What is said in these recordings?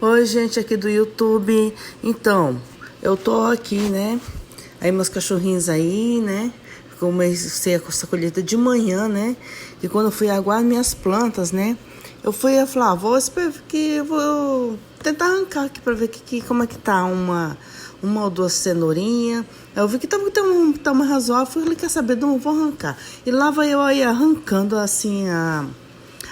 Oi, gente, aqui do YouTube. Então, eu tô aqui, né? Aí meus cachorrinhos aí, né? Comecei essa colheita de manhã, né? E quando eu fui aguar minhas plantas, né? Eu falar, vou esperar que eu vou tentar arrancar aqui pra ver como é que tá uma ou duas cenourinhas. Eu vi que tá um tamanho razoável, falei, quer saber, não vou arrancar. E lá vai eu aí arrancando assim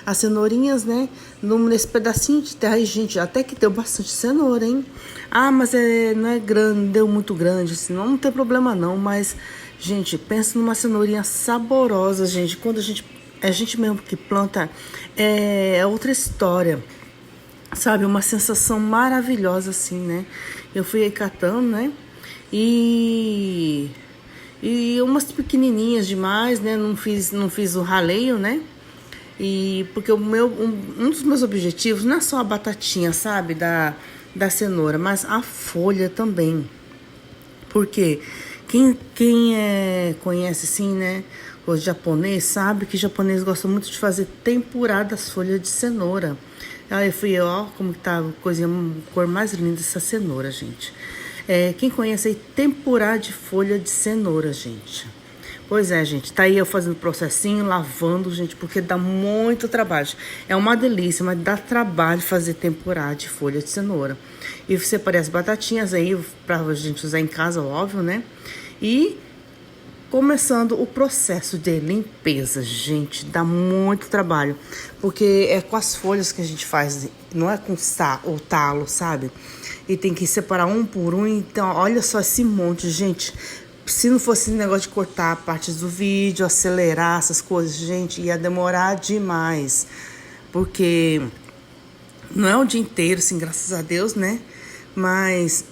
as cenourinhas, né? Nesse pedacinho de terra. Aí, gente, até que deu bastante cenoura, hein? Ah, mas não é grande, não deu muito grande, assim, não tem problema não. Mas, gente, pensa numa cenourinha saborosa, gente. Quando a gente mesmo que planta, é outra história. Sabe, uma sensação maravilhosa, assim, né? Eu fui aí catando, né? E umas pequenininhas demais, né? Não fiz o raleio, né? E porque um dos meus objetivos não é só a batatinha, sabe, da cenoura, mas a folha também. Porque conhece assim, né, o japonês, sabe que japonês gosta muito de fazer tempurá das folhas de cenoura. Aí eu fui, ó, como que tá cor mais linda essa cenoura, gente. Quem conhece aí, tempurá de folha de cenoura, gente. Pois é, gente, tá aí eu fazendo processinho, lavando, gente, porque dá muito trabalho. É uma delícia, mas dá trabalho fazer tempurá de folha de cenoura. E separei as batatinhas aí pra gente usar em casa, óbvio, né? E começando o processo de limpeza, gente, dá muito trabalho. Porque é com as folhas que a gente faz, não é com o talo, sabe? E tem que separar um por um, então olha só esse monte, gente. Se não fosse negócio de cortar partes do vídeo, acelerar essas coisas, gente, ia demorar demais. Porque não é o dia inteiro, assim, graças a Deus, né? Mas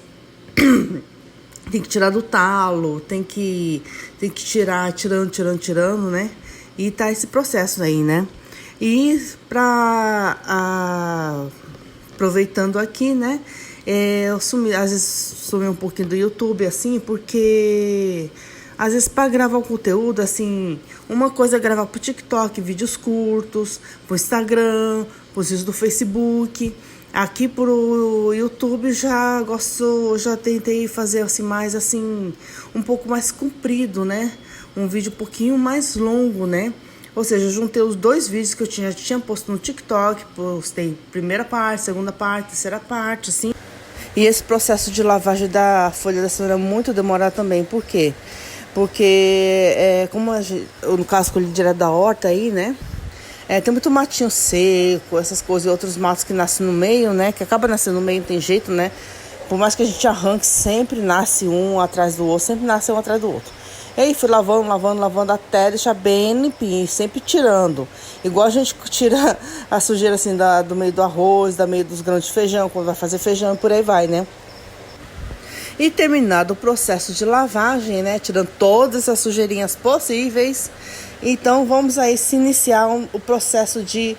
tem que tirar do talo, tem que tirar, tirando, né? E tá esse processo aí, né? E aproveitando aqui, né? Eu às vezes sumi um pouquinho do YouTube, assim, porque às vezes para gravar o conteúdo, assim, uma coisa é gravar pro TikTok, vídeos curtos, pro Instagram, pros vídeos do Facebook. Aqui pro YouTube já tentei fazer assim mais assim, um pouco mais comprido, né? Um vídeo um pouquinho mais longo, né? Ou seja, eu juntei os dois vídeos que eu tinha posto no TikTok, postei primeira parte, segunda parte, terceira parte, assim. E esse processo de lavagem da folha da cenoura é muito demorado também. Por quê? Porque, no caso, colhi direto da horta aí, né? Tem muito matinho seco, essas coisas, e outros matos que nascem no meio, né? Que acaba nascendo no meio, não tem jeito, né? Por mais que a gente arranque, sempre nasce um atrás do outro, sempre nasce um atrás do outro. E aí fui lavando até deixar bem limpinho, sempre tirando. Igual a gente tira a sujeira assim do meio do arroz, do meio dos grãos de feijão, quando vai fazer feijão e por aí vai, né? E terminado o processo de lavagem, né? Tirando todas as sujeirinhas possíveis. Então vamos aí se iniciar o processo de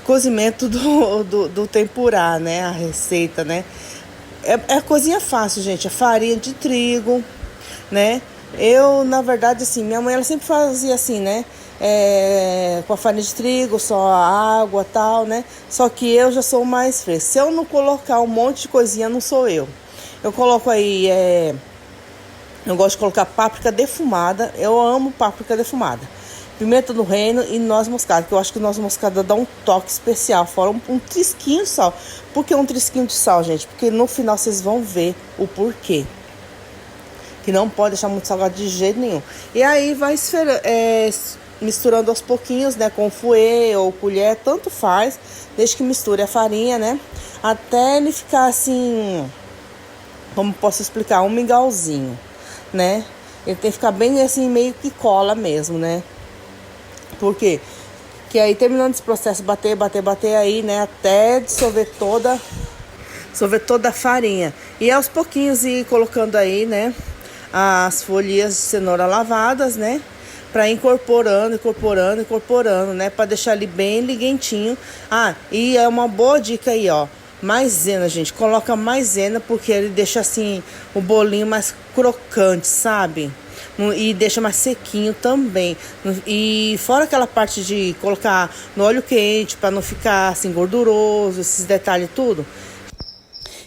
cozimento do tempurá, né? A receita, né? É coisinha fácil, gente. É farinha de trigo, né? Eu, na verdade, assim, minha mãe, ela sempre fazia assim, né? Com a farinha de trigo, só a água e tal, né? Só que eu já sou mais fresca. Se eu não colocar um monte de coisinha, não sou eu. Eu coloco aí, eu gosto de colocar páprica defumada. Eu amo páprica defumada. Pimenta do reino e noz moscada, que eu acho que noz moscada dá um toque especial, fora um trisquinho de sal. Por que um trisquinho de sal, gente? Porque no final vocês vão ver o porquê. Que não pode deixar muito salgado de jeito nenhum. E aí vai misturando aos pouquinhos, né? Com fouet ou colher, tanto faz. Desde que misture a farinha, né? Até ele ficar assim, como posso explicar? Um mingauzinho, né? Ele tem que ficar bem assim, meio que cola mesmo, né? Por quê? Que aí terminando esse processo, bater aí, né? Até dissolver toda a farinha. E aos pouquinhos ir colocando aí, né? As folhinhas de cenoura lavadas, né? Pra ir incorporando, né? Pra deixar ele bem liguentinho. Ah, e é uma boa dica aí, ó. Maisena, gente. Coloca maisena porque ele deixa assim o bolinho mais crocante, sabe? E deixa mais sequinho também. E fora aquela parte de colocar no óleo quente para não ficar assim gorduroso, esses detalhes tudo.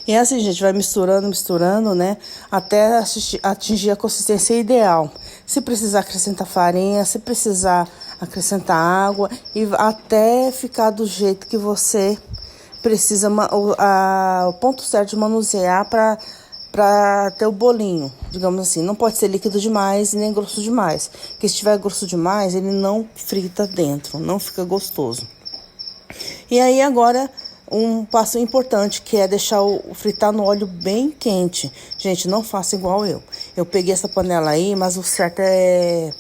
E assim, gente, vai misturando, misturando, né? Até atingir a consistência ideal. Se precisar acrescentar farinha, se precisar acrescentar água, e até ficar do jeito que você precisa, o ponto certo de manusear para ter o bolinho, digamos assim. Não pode ser líquido demais e nem grosso demais. Porque se tiver grosso demais, ele não frita dentro, não fica gostoso. E aí agora um passo importante, que é deixar fritar no óleo bem quente. Gente, não faça igual eu. Eu peguei essa panela aí, mas o certo é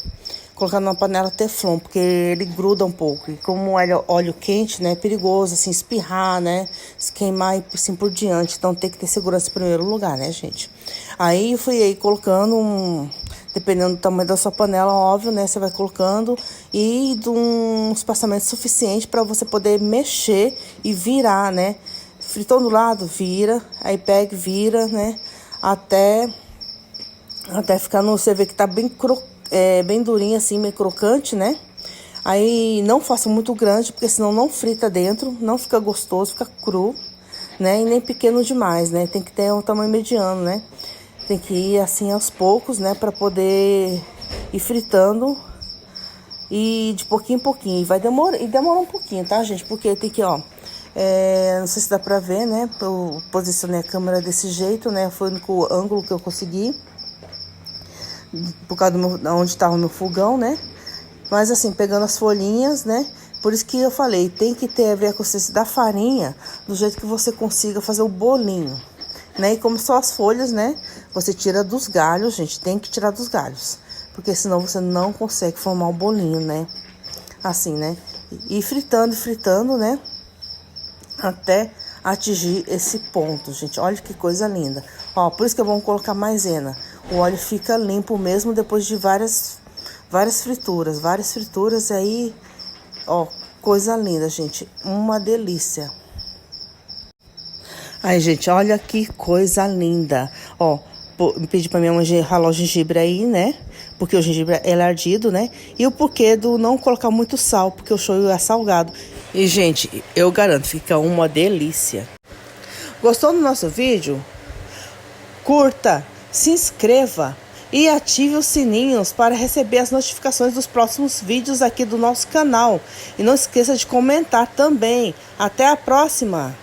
colocar numa panela teflon, porque ele gruda um pouco. E como é óleo quente, né, é perigoso, assim, espirrar, né, se queimar e assim por diante. Então tem que ter segurança em primeiro lugar, né, gente? Aí eu fui aí colocando dependendo do tamanho da sua panela, óbvio, né? Você vai colocando e de um espaçamento suficiente para você poder mexer e virar, né? Fritou do lado, vira, aí pega e vira, né? Até ficar você vê que tá bem durinho assim, meio crocante, né? Aí não faça muito grande, porque senão não frita dentro, não fica gostoso, fica cru, né? E nem pequeno demais, né? Tem que ter um tamanho mediano, né? Tem que ir assim aos poucos, né? Para poder ir fritando. E de pouquinho em pouquinho. E demora um pouquinho, tá, gente? Porque tem que, ó... não sei se dá pra ver, né? Eu posicionei a câmera desse jeito, né? Foi o único ângulo que eu consegui. Por causa onde tava o meu fogão, né? Mas assim, pegando as folhinhas, né? Por isso que eu falei, tem que ter a ver a consistência da farinha do jeito que você consiga fazer o bolinho. Né? E como são as folhas, né? Você tira dos galhos, gente. Tem que tirar dos galhos. Porque senão você não consegue formar o bolinho, né? Assim, né? E fritando, né? Até atingir esse ponto, gente. Olha que coisa linda. Ó, por isso que vamos colocar maisena. O óleo fica limpo mesmo depois de várias frituras. Várias frituras aí, ó, coisa linda, gente. Uma delícia. Ai, gente, olha que coisa linda. Ó, pedi pra minha mãe ralar o gengibre aí, né? Porque o gengibre é ardido, né? E o porquê do não colocar muito sal, porque o shoyu é salgado. E, gente, eu garanto, fica uma delícia. Gostou do nosso vídeo? Curta, se inscreva e ative os sininhos para receber as notificações dos próximos vídeos aqui do nosso canal. E não esqueça de comentar também. Até a próxima!